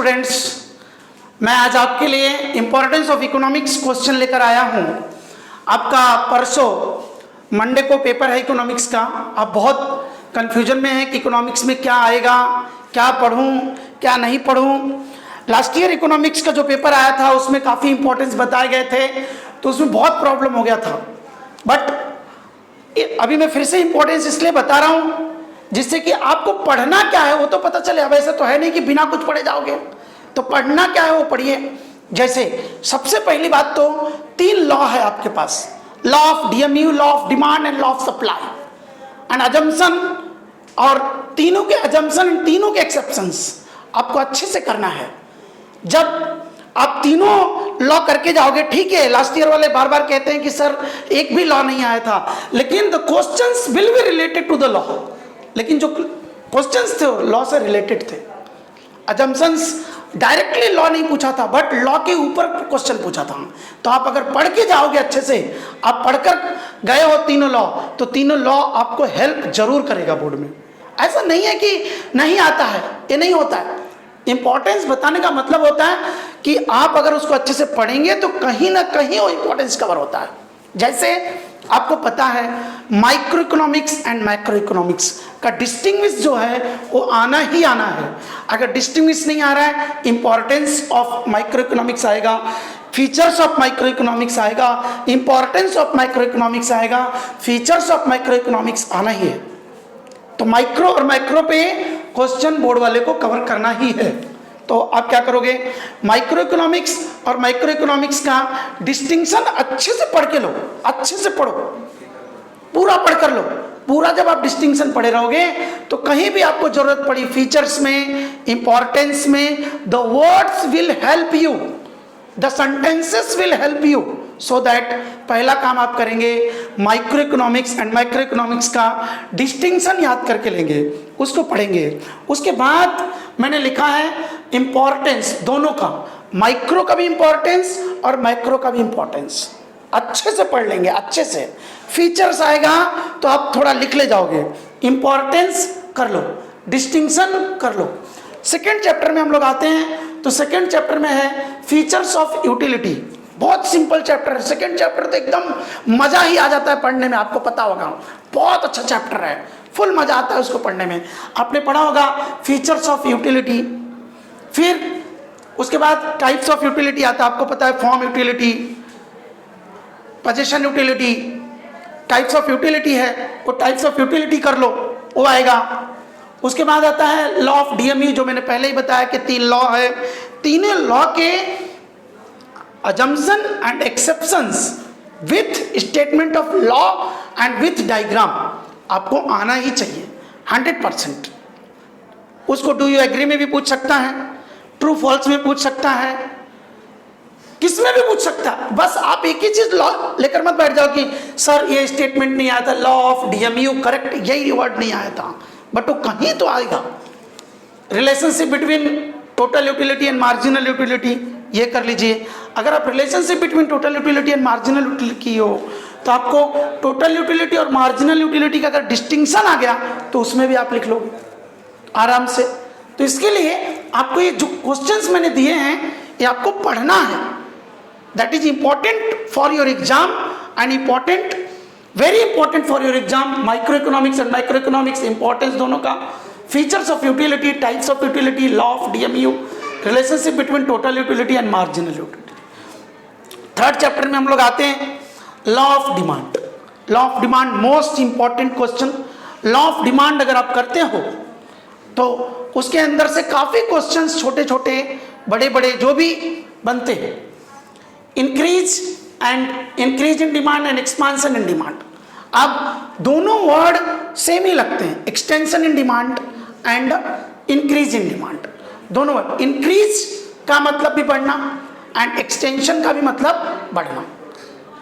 Students, मैं आज आपके लिए इम्पोर्टेंस ऑफ इकोनॉमिक्स क्वेश्चन लेकर आया हूँ। आपका परसों मंडे को पेपर है इकोनॉमिक्स का। आप बहुत कंफ्यूजन में हैं कि इकोनॉमिक्स में क्या आएगा, क्या पढ़ूँ क्या नहीं पढ़ूँ। लास्ट ईयर इकोनॉमिक्स का जो पेपर आया था उसमें काफ़ी इंपॉर्टेंस बताए गए थे, तो उसमें बहुत प्रॉब्लम हो गया था। बट अभी मैं फिर से इंपॉर्टेंस इसलिए बता रहा हूँ जिससे कि आपको पढ़ना क्या है वो तो पता चले। अब ऐसा तो है नहीं कि बिना कुछ पढ़े जाओगे, तो पढ़ना क्या है वो पढ़िए। जैसे सबसे पहली बात तो 3 लॉ है आपके पास, law of DMU, law of demand and law of supply and assumption. और तीनों के अजम्पशन, तीनों के एक्सेप्शंस आपको अच्छे से करना है। जब आप तीनों लॉ करके जाओगे, ठीक है, लास्ट ईयर वाले बार बार कहते हैं कि सर एक भी लॉ नहीं आया था, लेकिन the questions will be related to the law. लेकिन जो क्वेश्चंस थे वो लॉ से रिलेटेड थे। अजम्पशंस डायरेक्टली लॉ नहीं पूछा था, बट लॉ के ऊपर क्वेश्चन पूछा था। तो आप अगर पढ़ के जाओगे अच्छे से, आप पढ़कर गए हो तीनों लॉ, तो तीनों लॉ आपको हेल्प जरूर करेगा बोर्ड में। ऐसा नहीं है कि नहीं आता है, ये नहीं होता है। इंपॉर्टेंस बताने का मतलब होता है कि आप अगर उसको अच्छे से पढ़ेंगे तो कहीं ना कहीं वो इंपॉर्टेंस कवर होता है। जैसे आपको पता है micro economics and macro economics का डिस्टिंग्विश जो है वो आना ही आना है। अगर डिस्टिंग्विश नहीं आ रहा है, इंपॉर्टेंस ऑफ माइक्रो इकोनॉमिक्स आएगा, फीचर्स ऑफ माइक्रो इकोनॉमिक्स आएगा, इंपॉर्टेंस ऑफ माइक्रो इकोनॉमिक्स आएगा, फीचर्स ऑफ माइक्रो इकोनॉमिक्स आना ही है। तो माइक्रो और मैक्रो पे क्वेश्चन बोर्ड वाले को कवर करना ही है। तो आप क्या करोगे, माइक्रो इकोनॉमिक्स और माइक्रो इकोनॉमिक्स का डिस्टिंक्शन अच्छे से पढ़ के लो, अच्छे से पढ़ो, पूरा पढ़ कर लो। पूरा जब आप डिस्टिंक्शन पढ़े रहोगे तो कहीं भी आपको जरूरत पड़ी फीचर्स में, इंपॉर्टेंस में, the words will help you, the sentences will help you, so that पहला काम आप करेंगे micro economics and micro economics का डिस्टिंक्शन याद करके लेंगे, उसको पढ़ेंगे। उसके बाद मैंने लिखा है इंपॉर्टेंस दोनों का, माइक्रो का भी इंपॉर्टेंस और मैक्रो का भी इंपॉर्टेंस अच्छे से पढ़ लेंगे, अच्छे से। फीचर्स आएगा तो आप थोड़ा लिख ले जाओगे, इंपॉर्टेंस कर लो, डिस्टिंक्शन कर लो। सेकेंड चैप्टर में हम लोग आते हैं, तो सेकेंड चैप्टर में है फीचर्स ऑफ यूटिलिटी। बहुत सिंपल चैप्टर है। सेकेंड चैप्टर तो एकदम मजा ही आ जाता है पढ़ने में, आपको पता होगा, बहुत अच्छा चैप्टर है, फुल मजा आता है उसको पढ़ने में। आपने पढ़ा होगा फीचर्स ऑफ यूटिलिटी, फिर उसके बाद टाइप्स ऑफ यूटिलिटी आता है, आपको पता है form utility, position utility, types of utility है, वो टाइप्स ऑफ यूटिलिटी कर लो, वो आएगा। उसके बाद आता है लॉ ऑफ डीएमयू, जो मैंने पहले ही बताया कि 3 लॉ है। तीनों लॉ के assumption and exceptions with statement of law and with diagram आपको आना ही चाहिए 100%। उसको डू यू एग्री में भी पूछ सकता है, ट्रू फॉल्स में पूछ सकता है, किस में भी पूछ सकता है। बस आप एक ही चीज लॉ लेकर मत बैठ जाओ कि सर ये स्टेटमेंट नहीं आया था, लॉ ऑफ डीएमयू करेक्ट, यही वर्ड नहीं आया था, बट वो कहीं तो आएगा। Relationship between total utility and marginal utility, ये कर लीजिए। अगर आप relationship between total utility and marginal utility की हो तो आपको टोटल यूटिलिटी और मार्जिनल यूटिलिटी का अगर डिस्टिंक्शन आ गया तो उसमें भी आप लिख लोगे आराम से। तो इसके लिए आपको ये जो क्वेश्चंस मैंने दिए हैं ये आपको पढ़ना है। That is important for your exam and important, very important for your exam. Micro economics and micro economics, importance दोनों का, features of utility, types of utility, law of DMU, relationship between total utility and marginal utility. Third chapter में हम लोग आते हैं law of demand. Law of demand most important question. Law of demand अगर आप करते हो तो उसके अंदर से काफी क्वेश्चंस छोटे छोटे बड़े बड़े जो भी बनते हैं, increase in demand and expansion in demand. अब दोनों वर्ड सेम ही लगते हैं, extension in demand and increase in demand. दोनों वर्ड, इंक्रीज का मतलब भी बढ़ना एंड एक्सटेंशन का भी मतलब बढ़ना।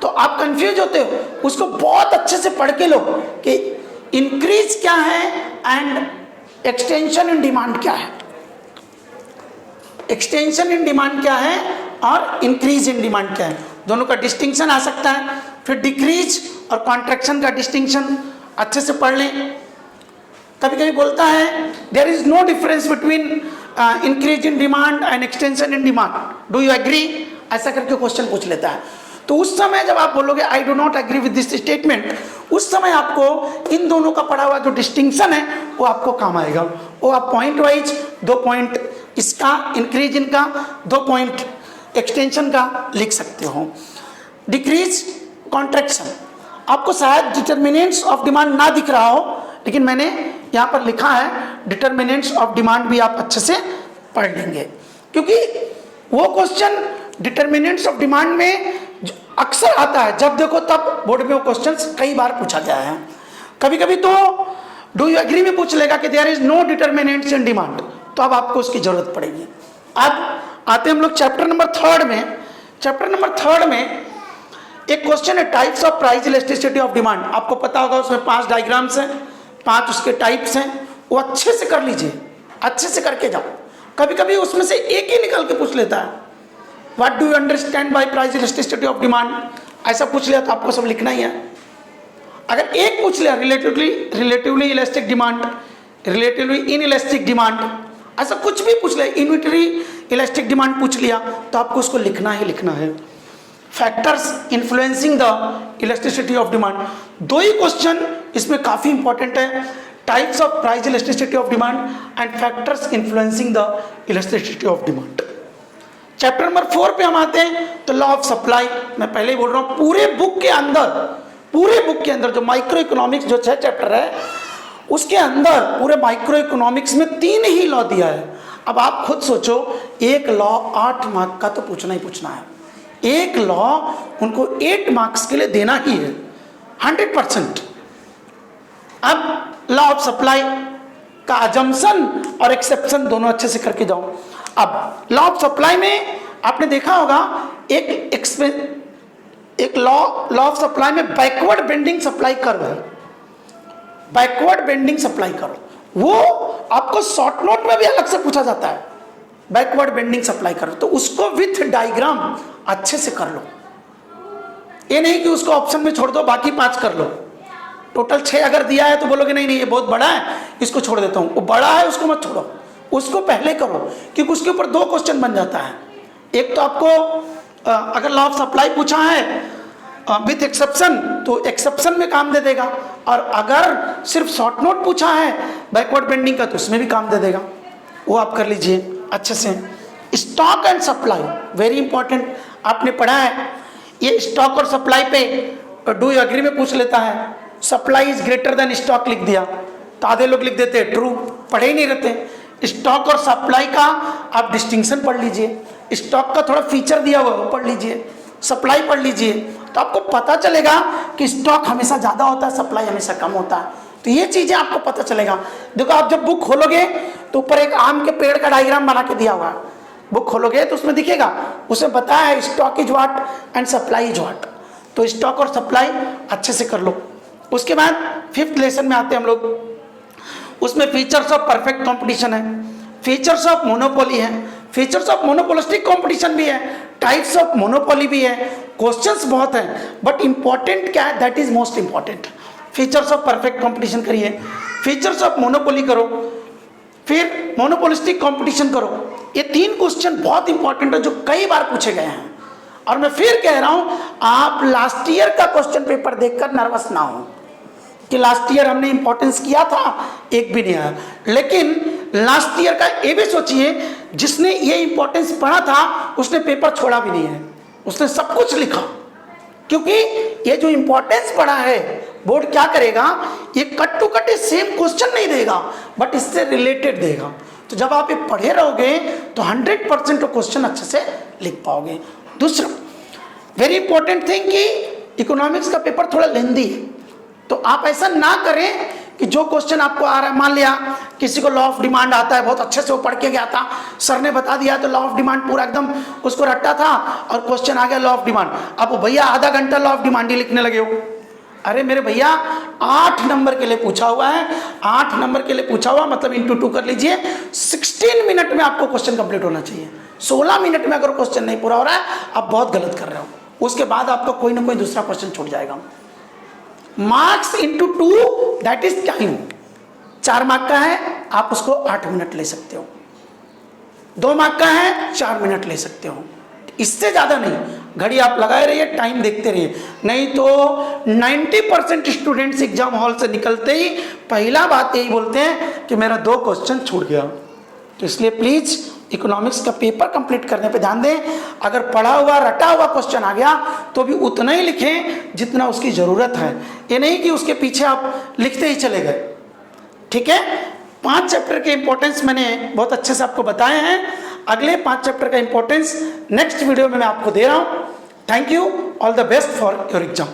तो आप कंफ्यूज होते हो, उसको बहुत अच्छे से पढ़ के लो कि इंक्रीज क्या है एंड एक्सटेंशन इन डिमांड क्या है। एक्सटेंशन इन डिमांड क्या है और इंक्रीज इन डिमांड क्या है, दोनों का डिस्टिंक्शन आ सकता है। फिर डिक्रीज और कॉन्ट्रैक्शन का डिस्टिंक्शन अच्छे से पढ़ लें। कभी कभी बोलता है there is no difference between increase in demand and extension in demand, do you agree, ऐसा करके क्वेश्चन पूछ लेता है। तो उस समय जब आप बोलोगे I do not agree with this statement, उस समय आपको इन दोनों का पढ़ा हुआ जो डिस्टिंक्शन है वो आपको काम आएगा। वो आप पॉइंट वाइज 2 पॉइंट इसका इंक्रीज इनका, 2 पॉइंट एक्सटेंशन का लिख सकते हो। डिक्रीज कॉन्ट्रैक्शन, आपको शायद डिटर्मिनेंट्स ऑफ डिमांड ना दिख रहा हो, लेकिन मैंने यहाँ पर लिखा है डिटर्मिनेंट्स ऑफ डिमांड भी आप अच्छे से पढ़ लेंगे, क्योंकि वो क्वेश्चन डिटर्मिनेंट्स ऑफ डिमांड में अक्सर आता है, जब देखो तब बोर्ड में वो क्वेश्चन कई बार पूछा गया है। कभी कभी तो डू यू एग्री में पूछ लेगा कि there is no determinants in demand, तो अब आपको उसकी जरूरत पड़ेगी। अब आते हैं हम लोग चैप्टर नंबर 3 में। चैप्टर नंबर 3 में एक क्वेश्चन है types of price elasticity of demand. आपको पता होगा उसमें 5 डायग्राम्स हैं, 5 उसके टाइप्स हैं, वो अच्छे से कर लीजिए, अच्छे से करके जाओ। कभी कभी उसमें से एक ही निकल के पूछ लेता है, what do you understand by price elasticity of demand, ऐसा पूछ लिया तो आपको सब लिखना ही है। अगर एक पूछ लिया relatively elastic demand, relatively inelastic demand, ऐसा कुछ भी पूछ लिया, इन्वेंटरी इलास्टिक डिमांड पूछ लिया, तो आपको उसको लिखना ही लिखना है। Factors influencing the elasticity of demand, 2 he question इसमें काफी इंपॉर्टेंट है, types of price elasticity of demand and factors influencing the elasticity of demand. Chapter number 4 पे हम आते हैं तो लॉ ऑफ सप्लाई। मैं पहले ही बोल रहा हूं पूरे बुक के अंदर जो माइक्रो इकोनॉमिक्स जो 6 चैप्टर है उसके अंदर पूरे माइक्रो इकोनॉमिक्स में 3 ही लॉ दिया है। अब आप खुद सोचो, एक लॉ 8 मार्क का तो पूछना ही पूछना है, एक लॉ उनको 8 मार्क्स के लिए देना ही है 100%। अब लॉ ऑफ सप्लाई का अजम्पशन और एक्सेप्शन दोनों अच्छे से करके जाओ। अब लॉ ऑफ सप्लाई में आपने देखा होगा एक लॉ ऑफ सप्लाई में बैकवर्ड बेंडिंग सप्लाई कर्व है, बैकवर्ड बेंडिंग सप्लाई कर्व, वो आपको शॉर्ट नोट में भी अलग से पूछा जाता है, बैकवर्ड बेंडिंग सप्लाई कर्व। तो उसको विथ डायग्राम अच्छे से कर लो, ये नहीं कि उसको ऑप्शन में छोड़ दो बाकी 5 कर लो। टोटल 6 अगर दिया है तो बोलोगे नहीं नहीं ये बहुत बड़ा है इसको छोड़ देता हूं, वो बड़ा है उसको मत छोड़ो, उसको पहले करो, क्योंकि उसके ऊपर 2 क्वेश्चन बन जाता है। एक तो आपको अगर लॉ ऑफ सप्लाई पूछा है विथ एक्सेप्शन तो एक्सेप्शन में काम दे देगा, और अगर सिर्फ शॉर्ट नोट पूछा है बैकवर्ड बेंडिंग का तो उसमें भी काम दे देगा, वो आप कर लीजिए अच्छे से। Stock and supply very important, आपने पढ़ा है ये स्टॉक और सप्लाई पे डू यू एग्री में पूछ लेता है, supply is greater than stock लिख दिया तो आधे लोग लिख देते हैं ट्रू, पढ़े ही नहीं रहते। स्टॉक और सप्लाई का आप डिस्टिंक्शन पढ़ लीजिए, स्टॉक का थोड़ा फीचर दिया हुआ वो पढ़ लीजिए, सप्लाई पढ़ लीजिए, तो आपको पता चलेगा कि स्टॉक हमेशा ज़्यादा होता है, सप्लाई हमेशा कम होता है। तो ये चीज़ें आपको पता चलेगा। देखो आप जब बुक खोलोगे तो ऊपर एक आम के पेड़ का डायग्राम बना के दिया हुआ है, बुक खोलोगे तो उसमें दिखेगा, उसमें बताया है stock is what and supply is what. तो स्टॉक और सप्लाई अच्छे से कर लो। उसके बाद 5th लेसन में आते हैं हम लोग, उसमें फीचर्स ऑफ परफेक्ट कंपटीशन है, फीचर्स ऑफ मोनोपोली है, फीचर्स ऑफ मोनोपोलिस्टिक कंपटीशन भी है, टाइप्स ऑफ मोनोपोली भी है, क्वेश्चंस बहुत हैं, बट इंपॉर्टेंट क्या है that is most important. Features of perfect competition करिए, फीचर्स ऑफ मोनोपोली करो, फिर मोनोपोलिस्टिक कंपटीशन करो। ये 3 क्वेश्चन बहुत इंपॉर्टेंट है जो कई बार पूछे गए हैं, और मैं फिर कह रहा हूं आप लास्ट ईयर का क्वेश्चन पेपर देखकर नर्वस ना हो कि लास्ट ईयर हमने इंपॉर्टेंस किया था एक भी नहीं आया, लेकिन लास्ट ईयर का ये भी सोचिए जिसने ये इंपॉर्टेंस पढ़ा था उसने पेपर छोड़ा भी नहीं है, उसने सब कुछ लिखा, क्योंकि ये जो इंपॉर्टेंस पढ़ा है बोर्ड क्या करेगा, ये cut to cut same question नहीं देगा बट इससे रिलेटेड देगा। तो जब आप ये पढ़े रहोगे तो 100% क्वेश्चन अच्छे से लिख पाओगे। दूसरा वेरी इंपॉर्टेंट थिंग कि इकोनॉमिक्स का पेपर थोड़ा लेंदी है, तो आप ऐसा ना करें कि जो क्वेश्चन आपको आ रहा है, मान लिया किसी को लॉ ऑफ डिमांड आता है, बहुत अच्छे से वो पढ़ के गया था, सर ने बता दिया तो लॉ ऑफ डिमांड पूरा एकदम उसको रट्टा था और क्वेश्चन आ गया लॉ ऑफ डिमांड, अब वो भैया आधा घंटा लॉ ऑफ डिमांड ही लिखने लगे हो। अरे मेरे भैया 8 नंबर के लिए पूछा हुआ है, 8 नंबर के लिए पूछा हुआ मतलब इंटू 2 कर लीजिए, 16 मिनट में आपको क्वेश्चन कंप्लीट होना चाहिए। 16 मिनट में अगर क्वेश्चन नहीं पूरा हो रहा है आप बहुत गलत कर रहे हो, उसके बाद आपको कोई ना कोई दूसरा क्वेश्चन छूट जाएगा। Marks into 2 that is time, 4 mark का है आप उसको 8 मिनट ले सकते हो। 2 मार्क का है, 4 मिनट ले सकते हो, इससे ज़्यादा नहीं। घड़ी आप लगाए रहिए, टाइम देखते रहिए, नहीं तो 90% स्टूडेंट्स एग्जाम हॉल से निकलते ही पहला बात यही बोलते हैं कि मेरा 2 क्वेश्चन छूट गया। तो इसलिए प्लीज़ इकोनॉमिक्स का पेपर कंप्लीट करने पे ध्यान दें। अगर पढ़ा हुआ रटा हुआ क्वेश्चन आ गया तो भी उतना ही लिखें जितना उसकी ज़रूरत है, ये नहीं कि उसके पीछे आप लिखते ही चले गए। ठीक है, 5 चैप्टर के इंपॉर्टेंस मैंने बहुत अच्छे से आपको बताए हैं। अगले 5 चैप्टर का इंपॉर्टेंस नेक्स्ट वीडियो में मैं आपको दे रहा हूँ। Thank you, all the best for your exam.